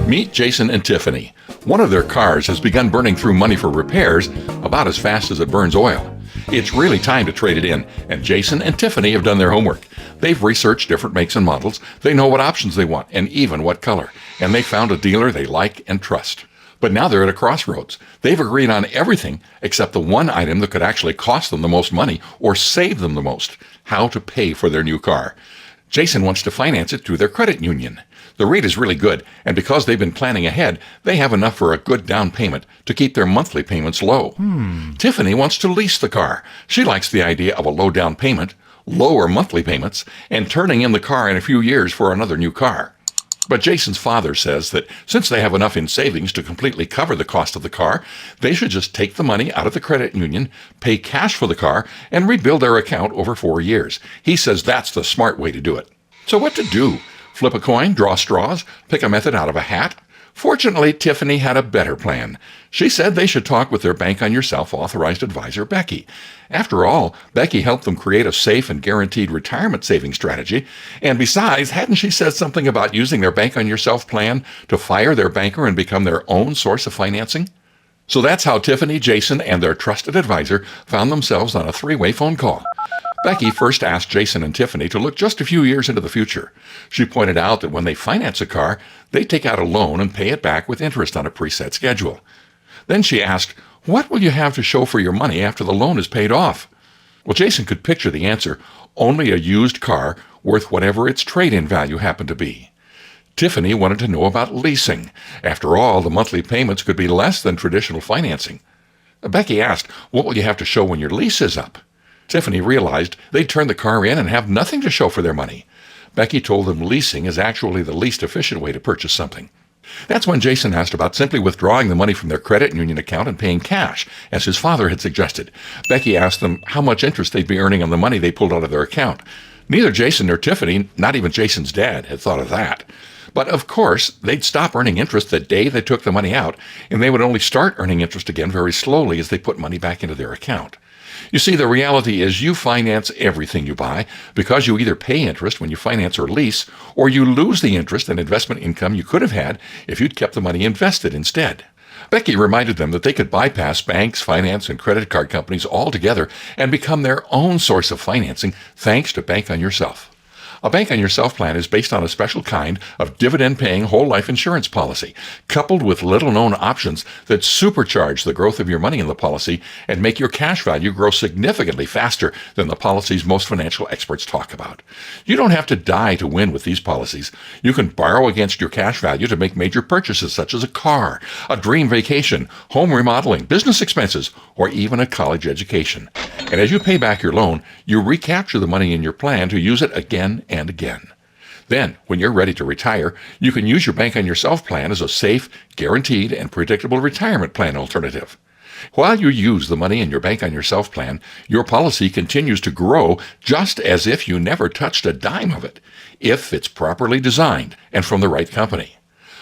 Meet Jason and Tiffany. One of their cars has begun burning through money for repairs about as fast as it burns oil. It's really time to trade it in, and Jason and Tiffany have done their homework. They've researched different makes and models, they know what options they want, and even what color, and they found a dealer they like and trust. But now they're at a crossroads. They've agreed on everything except the one item that could actually cost them the most money or save them the most: how to pay for their new car. Jason wants to finance it through their credit union. The rate is really good, and because they've been planning ahead, they have enough for a good down payment to keep their monthly payments low. Tiffany wants to lease the car. She likes the idea of a low down payment, lower monthly payments, and turning in the car in a few years for another new car. But Jason's father says that since they have enough in savings to completely cover the cost of the car, they should just take the money out of the credit union, pay cash for the car, and rebuild their account over 4 years. He says that's the smart way to do it. So what to do? Flip a coin, draw straws, pick a method out of a hat? Fortunately, Tiffany had a better plan. She said they should talk with their Bank on Yourself authorized advisor, Becky. After all, Becky helped them create a safe and guaranteed retirement saving strategy. And besides, hadn't she said something about using their Bank on Yourself plan to fire their banker and become their own source of financing? So that's how Tiffany, Jason, and their trusted advisor found themselves on a three-way phone call. Becky first asked Jason and Tiffany to look just a few years into the future. She pointed out that when they finance a car, they take out a loan and pay it back with interest on a preset schedule. Then she asked, "What will you have to show for your money after the loan is paid off?" Well, Jason could picture the answer: only a used car worth whatever its trade-in value happened to be. Tiffany wanted to know about leasing. After all, the monthly payments could be less than traditional financing. Becky asked, "What will you have to show when your lease is up?" Tiffany realized they'd turn the car in and have nothing to show for their money. Becky told them leasing is actually the least efficient way to purchase something. That's when Jason asked about simply withdrawing the money from their credit union account and paying cash, as his father had suggested. Becky asked them how much interest they'd be earning on the money they pulled out of their account. Neither Jason nor Tiffany, not even Jason's dad, had thought of that. But of course, they'd stop earning interest the day they took the money out, and they would only start earning interest again very slowly as they put money back into their account. You see, the reality is you finance everything you buy because you either pay interest when you finance or lease, or you lose the interest and investment income you could have had if you'd kept the money invested instead. Becky reminded them that they could bypass banks, finance, and credit card companies altogether and become their own source of financing thanks to Bank on Yourself. A Bank on Yourself plan is based on a special kind of dividend-paying whole life insurance policy, coupled with little-known options that supercharge the growth of your money in the policy and make your cash value grow significantly faster than the policies most financial experts talk about. You don't have to die to win with these policies. You can borrow against your cash value to make major purchases such as a car, a dream vacation, home remodeling, business expenses, or even a college education. And as you pay back your loan, you recapture the money in your plan to use it again and again. Then, when you're ready to retire, you can use your Bank on Yourself plan as a safe, guaranteed, and predictable retirement plan alternative. While you use the money in your Bank on Yourself plan, your policy continues to grow just as if you never touched a dime of it, if it's properly designed and from the right company.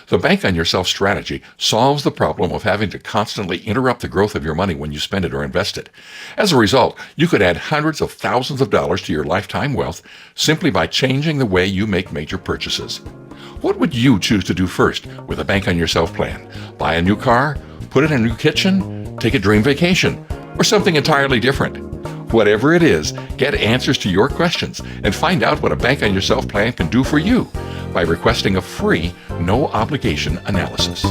The Bank on Yourself strategy solves the problem of having to constantly interrupt the growth of your money when you spend it or invest it. As a result, you could add hundreds of thousands of dollars to your lifetime wealth simply by changing the way you make major purchases. What would you choose to do first with a Bank on Yourself plan? Buy a new car? Put in a new kitchen? Take a dream vacation? Or something entirely different? Whatever it is, get answers to your questions and find out what a Bank on Yourself plan can do for you by requesting a free, no-obligation analysis.